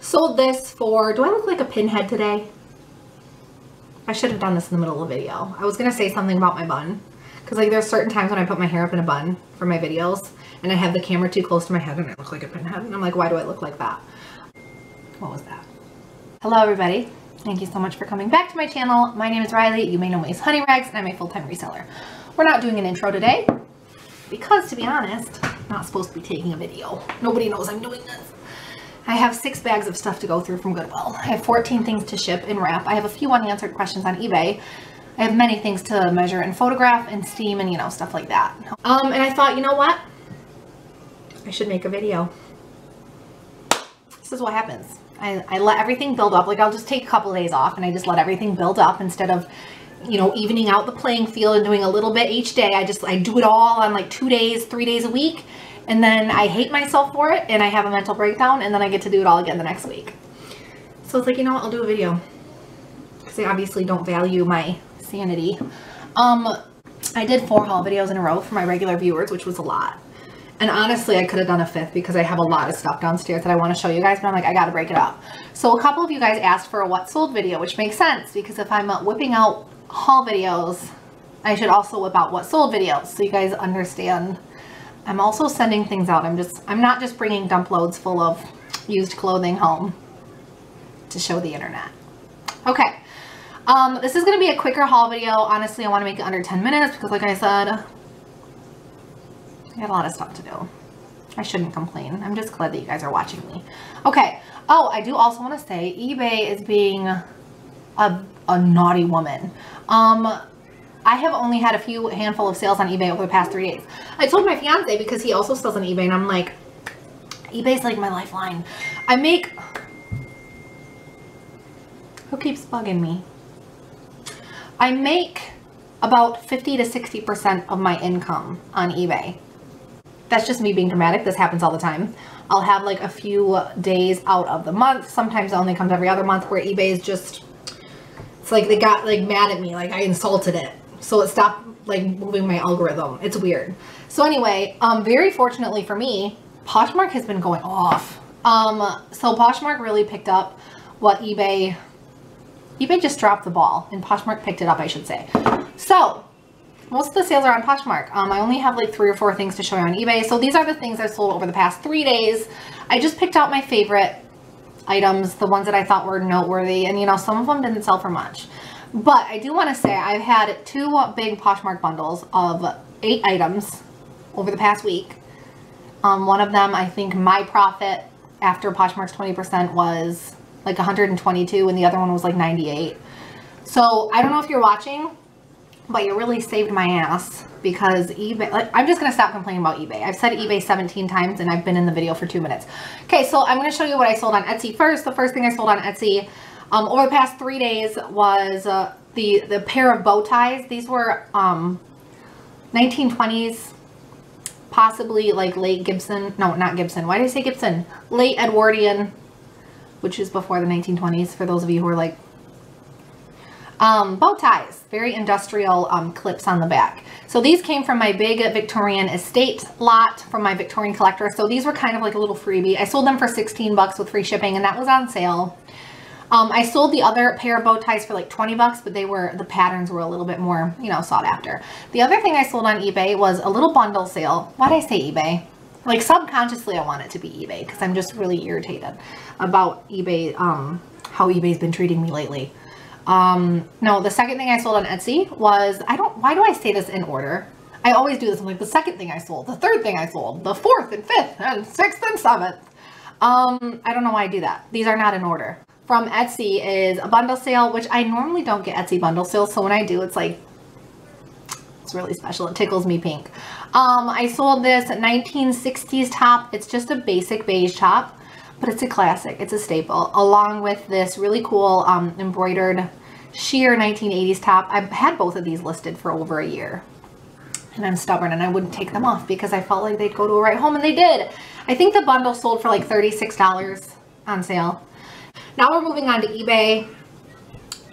Sold this for, do I look like a pinhead today? I should have done this in the middle of the video. I was going to say something about my bun. Because like there's certain times when I put my hair up in a bun for my videos. And I have the camera too close to my head and I look like a pinhead. And I'm like, why do I look like that? What was that? Hello everybody. Thank you so much for coming back to my channel. My name is Riley. You may know me as Honey Rags and I'm a full-time reseller. We're not doing an intro today. Because to be honest, I'm not supposed to be taking a video. Nobody knows I'm doing this. I have 6 bags of stuff to go through from Goodwill. I have 14 things to ship and wrap. I have a few unanswered questions on eBay. I have many things to measure and photograph and steam and, you know, stuff like that. And I thought, you know what? I should make a video. This is what happens. I let everything build up. Like, I'll just take a couple of days off and I just let everything build up instead of, you know, evening out the playing field and doing a little bit each day. I do it all on like 2 days, 3 days a week. And then I hate myself for it and I have a mental breakdown and then I get to do it all again the next week. So it's like, you know what, I'll do a video. Because I obviously don't value my sanity. I did 4 haul videos in a row for my regular viewers, which was a lot. And honestly, I could have done a 5th because I have a lot of stuff downstairs that I want to show you guys, but I'm like, I gotta break it up. So a couple of you guys asked for a what sold video, which makes sense because if I'm whipping out haul videos, I should also whip out what sold videos so you guys understand. I'm also sending things out. I'm not just bringing dump loads full of used clothing home to show the internet. Okay. This is going to be a quicker haul video. Honestly, I want to make it under 10 minutes because like I said, I got a lot of stuff to do. I shouldn't complain. I'm just glad that you guys are watching me. Okay. Oh, I do also want to say eBay is being a naughty woman. I have only had a handful of sales on eBay over the past 3 days. I told my fiance because he also sells on eBay and I'm like, eBay's like my lifeline. Who keeps bugging me? I make about 50 to 60% of my income on eBay. That's just me being dramatic. This happens all the time. I'll have like a few days out of the month. Sometimes it only comes every other month where eBay is just, it's like they got like mad at me. Like I insulted it. So it stopped like moving my algorithm. It's weird. So anyway, very fortunately for me, Poshmark has been going off. So Poshmark really picked up what eBay just dropped the ball and Poshmark picked it up, I should say. So most of the sales are on Poshmark. I only have like 3 or 4 things to show you on eBay. So these are the things I've sold over the past 3 days. I just picked out my favorite items, the ones that I thought were noteworthy. And you know, some of them didn't sell for much. But I do want to say I've had 2 big Poshmark bundles of 8 items over the past week. One of them, I think my profit after Poshmark's 20% was like 122 and the other one was like 98. So I don't know if you're watching, but you really saved my ass because eBay, like, I'm just going to stop complaining about eBay. I've said eBay 17 times and I've been in the video for 2 minutes. Okay, so I'm going to show you what I sold on Etsy first. The first thing I sold on Etsy over the past 3 days was the pair of bow ties. These were 1920s, possibly like late Gibson. No, not Gibson. Why did I say Gibson? Late Edwardian, which is before the 1920s for those of you who are like bow ties. Very industrial clips on the back. So these came from my big Victorian estate lot from my Victorian collector. So these were kind of like a little freebie. I sold them for 16 bucks with free shipping and that was on sale. I sold the other pair of bow ties for like 20 bucks, but the patterns were a little bit more, you know, sought after. The other thing I sold on eBay was a little bundle sale. Why did I say eBay? Like subconsciously I want it to be eBay because I'm just really irritated about eBay, how eBay's been treating me lately. No, the second thing I sold on Etsy was, why do I say this in order? I always do this. I'm like, the second thing I sold, the third thing I sold, the 4th and 5th and 6th and 7th. I don't know why I do that. These are not in order. From Etsy is a bundle sale, which I normally don't get Etsy bundle sales. So when I do, it's like, it's really special. It tickles me pink. I sold this 1960s top. It's just a basic beige top, but it's a classic. It's a staple, along with this really cool embroidered sheer 1980s top. I've had both of these listed for over a year. And I'm stubborn and I wouldn't take them off because I felt like they'd go to a right home, and they did. I think the bundle sold for like $36 on sale. Now we're moving on to eBay,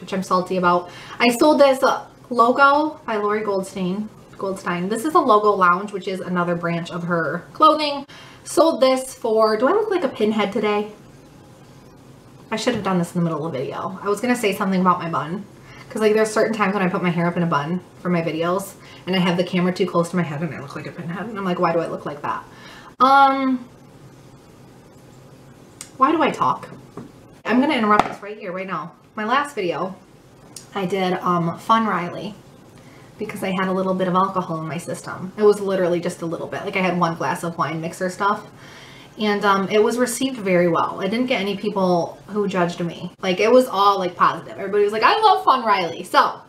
which I'm salty about. I sold this logo by Lori Goldstein. This is a logo lounge, which is another branch of her clothing. Sold this for, do I look like a pinhead today? I should have done this in the middle of the video. I was going to say something about my bun. Because like there's certain times when I put my hair up in a bun for my videos. And I have the camera too close to my head and I look like a pinhead. And I'm like, why do I look like that? Why do I talk? I'm going to interrupt this right here, right now. My last video, I did Fun Riley. Because I had a little bit of alcohol in my system. It was literally just a little bit. Like I had 1 glass of wine mixer stuff. And it was received very well. I didn't get any people who judged me. Like it was all like positive. Everybody was like, I love Fun Riley. So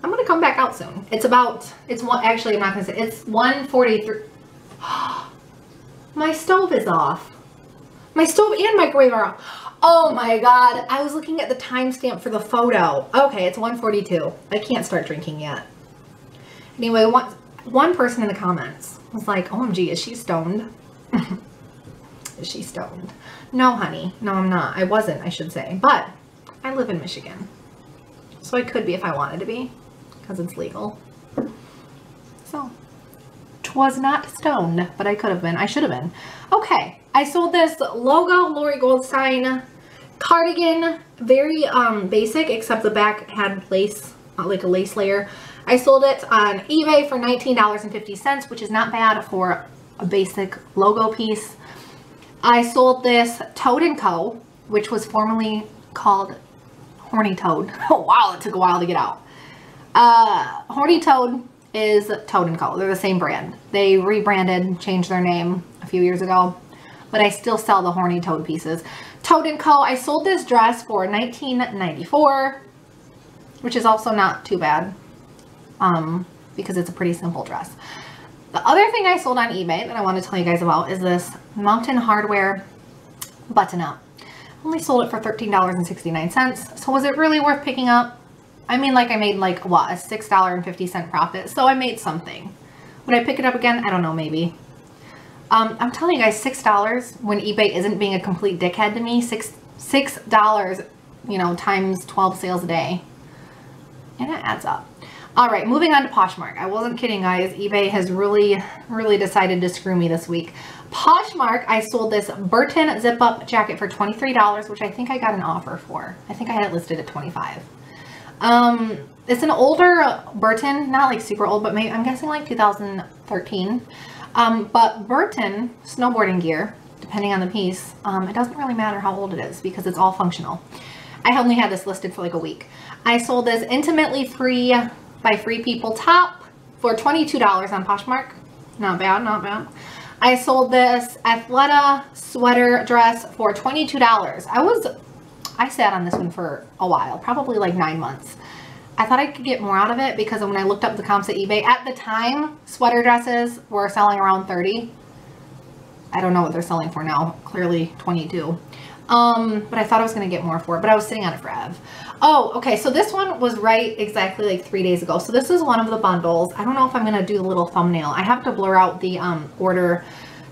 I'm going to come back out soon. It's actually I'm not going to say, it's 1:43. My stove is off. My stove and microwave are off. Oh my God. I was looking at the timestamp for the photo. Okay, it's 1:42. I can't start drinking yet. Anyway, one person in the comments was like, OMG, is she stoned? Is she stoned? No, honey. No, I'm not. I wasn't, I should say. But I live in Michigan. So I could be if I wanted to be. Because it's legal. So, 'twas not stoned. But I could have been. I should have been. Okay. I sold this logo Lori Goldstein cardigan. Very basic. Except the back had lace. Like a lace layer. I sold it on eBay for $19.50. Which is not bad for a basic logo piece. I sold this Tote and Co, which was formerly called Horny Toad. Oh wow, it took a while to get out. Horny Toad is Tote and Co. They're the same brand. They rebranded, changed their name a few years ago, but I still sell the Horny Toad pieces. Tote and Co. I sold this dress for $19.94, which is also not too bad, because it's a pretty simple dress. The other thing I sold on eBay that I want to tell you guys about is this Mountain Hardwear button-up. I only sold it for $13.69. So was it really worth picking up? I mean, like I made like, what, a $6.50 profit. So I made something. Would I pick it up again? I don't know, maybe. I'm telling you guys, $6 when eBay isn't being a complete dickhead to me. $6, you know, times 12 sales a day. And it adds up. All right, moving on to Poshmark. I wasn't kidding, guys. eBay has really decided to screw me this week. Poshmark, I sold this Burton zip-up jacket for $23, which I think I got an offer for. I think I had it listed at $25. It's an older Burton, not like super old, but maybe I'm guessing like 2013. But Burton snowboarding gear, depending on the piece, it doesn't really matter how old it is because it's all functional. I only had this listed for like a week. I sold this Intimately Free by Free People top for $22 on Poshmark. Not bad, not bad. I sold this Athleta sweater dress for $22. I sat on this one for a while, probably like 9 months. I thought I could get more out of it because when I looked up the comps at eBay, at the time, sweater dresses were selling around $30. I don't know what they're selling for now, clearly $22. But I thought I was going to get more for it, but I was sitting on it forever. Oh, okay. So this one was right exactly like 3 days ago. So this is one of the bundles. I don't know if I'm going to do the little thumbnail. I have to blur out the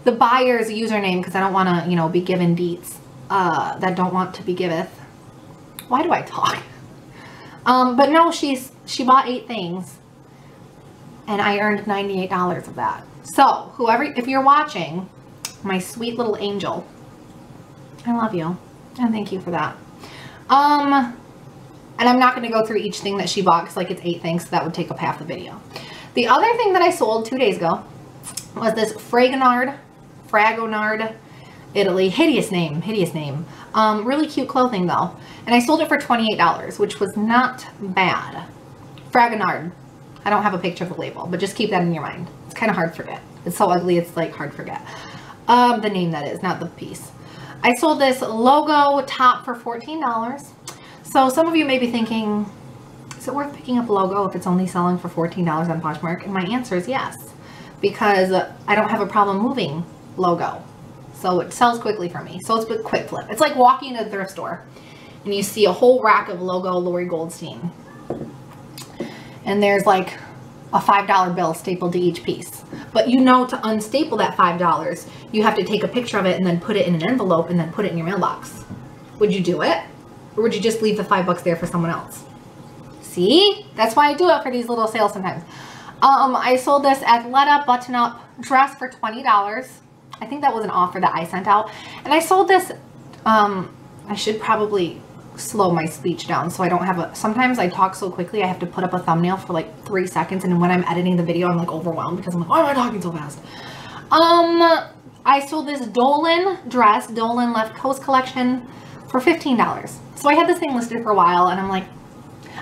the buyer's username because I don't want to, you know, be given deets that don't want to be giveth. Why do I talk? But no, she bought 8 things and I earned $98 of that. So whoever, if you're watching, my sweet little angel, I love you and thank you for that. And I'm not going to go through each thing that she bought because like it's 8 things, so that would take up half the video. The other thing that I sold 2 days ago was this Fragonard, Italy, hideous name. Really cute clothing though. And I sold it for $28, which was not bad. Fragonard. I don't have a picture of the label, but just keep that in your mind. It's kind of hard to forget. It's so ugly, it's like hard to forget. The name that is, not the piece. I sold this logo top for $14. So some of you may be thinking, is it worth picking up a logo if it's only selling for $14 on Poshmark? And my answer is yes, because I don't have a problem moving logo. So it sells quickly for me. So it's a quick flip. It's like walking into a thrift store and you see a whole rack of logo Lori Goldstein. And there's like a $5 bill stapled to each piece. But you know, to unstaple that $5, you have to take a picture of it and then put it in an envelope and then put it in your mailbox. Would you do it? Or would you just leave the $5 there for someone else? See? That's why I do it for these little sales sometimes. I sold this Athleta button-up dress for $20. I think that was an offer that I sent out. And I sold this I should probably slow my speech down so I don't have a, sometimes I talk so quickly I have to put up a thumbnail for like 3 seconds, and when I'm editing the video I'm like overwhelmed because I'm like, why am I talking so fast? I sold this Dolan dress, Dolan Left Coast collection, for $15. So I had this thing listed for a while, and I'm like,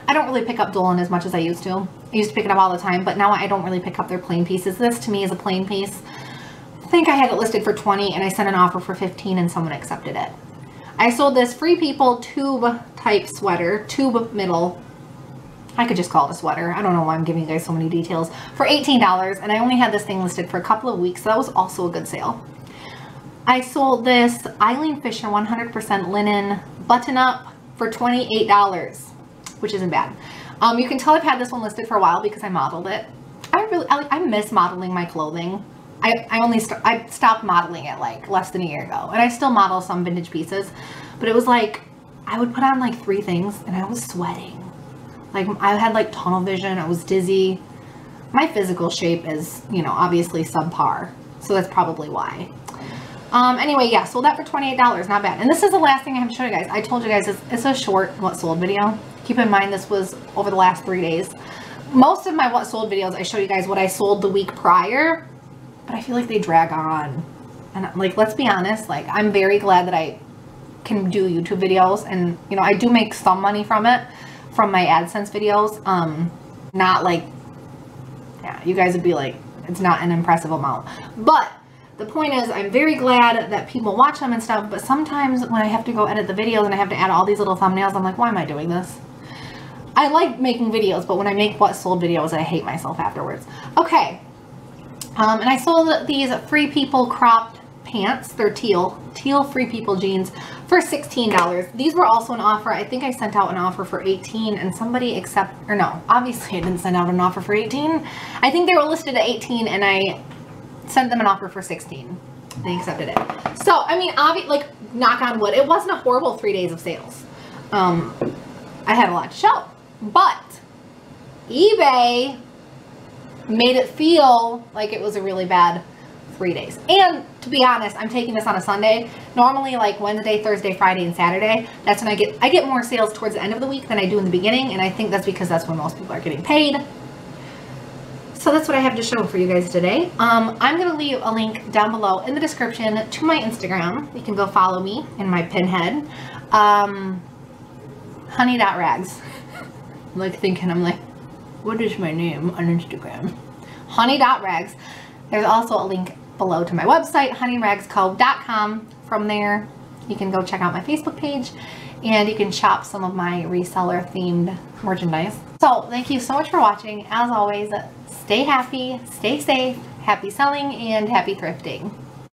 I don't really pick up Dolan as much as I used to. I used to pick it up all the time, but now I don't really pick up their plain pieces. This to me is a plain piece. I think I had it listed for $20 and I sent an offer for $15 and someone accepted it. I sold this Free People tube type sweater, tube middle. I could just call it a sweater. I don't know why I'm giving you guys so many details. For $18, and I only had this thing listed for a couple of weeks, so that was also a good sale. I sold this Eileen Fisher 100% linen button up for $28, which isn't bad. You can tell I've had this one listed for a while because I modeled it. I miss modeling my clothing. I stopped modeling it like less than a year ago, and I still model some vintage pieces, but it was like I would put on like 3 things and I was sweating. Like I had like tunnel vision, I was dizzy. My physical shape is, you know, obviously subpar, so that's probably why. Anyway, yeah, sold that for $28, not bad. And this is the last thing I have to show you guys. I told you guys it's a short what sold video. Keep in mind this was over the last 3 days. Most of my what sold videos, I show you guys what I sold the week prior, but I feel like they drag on. And like, let's be honest, like I'm very glad that I can do YouTube videos, and you know, I do make some money from it, from my AdSense videos. Not like, yeah, you guys would be like, it's not an impressive amount, but the point is, I'm very glad that people watch them and stuff, but sometimes when I have to go edit the videos and I have to add all these little thumbnails, I'm like, why am I doing this? I like making videos, but when I make what sold videos, I hate myself afterwards. Okay. And I sold these Free People cropped pants. They're teal Free People jeans for $16. These were also an offer. I think I sent out an offer for $18 and somebody or no, obviously I didn't send out an offer for $18. I think they were listed at $18 and I sent them an offer for $16. They accepted it. So, I mean, like, knock on wood, it wasn't a horrible 3 days of sales. I had a lot to show, but eBay made it feel like it was a really bad 3 days. And to be honest, I'm taking this on a Sunday. Normally, like Wednesday, Thursday, Friday, and Saturday, that's when I get more sales towards the end of the week than I do in the beginning, and I think that's because that's when most people are getting paid. So that's what I have to show for you guys today. I'm going to leave a link down below in the description to my Instagram. You can go follow me in my pinhead. Honey.rags. I'm like thinking, I'm like, what is my name on Instagram? Honey.rags. There's also a link below to my website, honeyragsco.com. From there, you can go check out my Facebook page, and you can shop some of my reseller themed merchandise. So thank you so much for watching. As always, stay happy, stay safe, happy selling, and happy thrifting.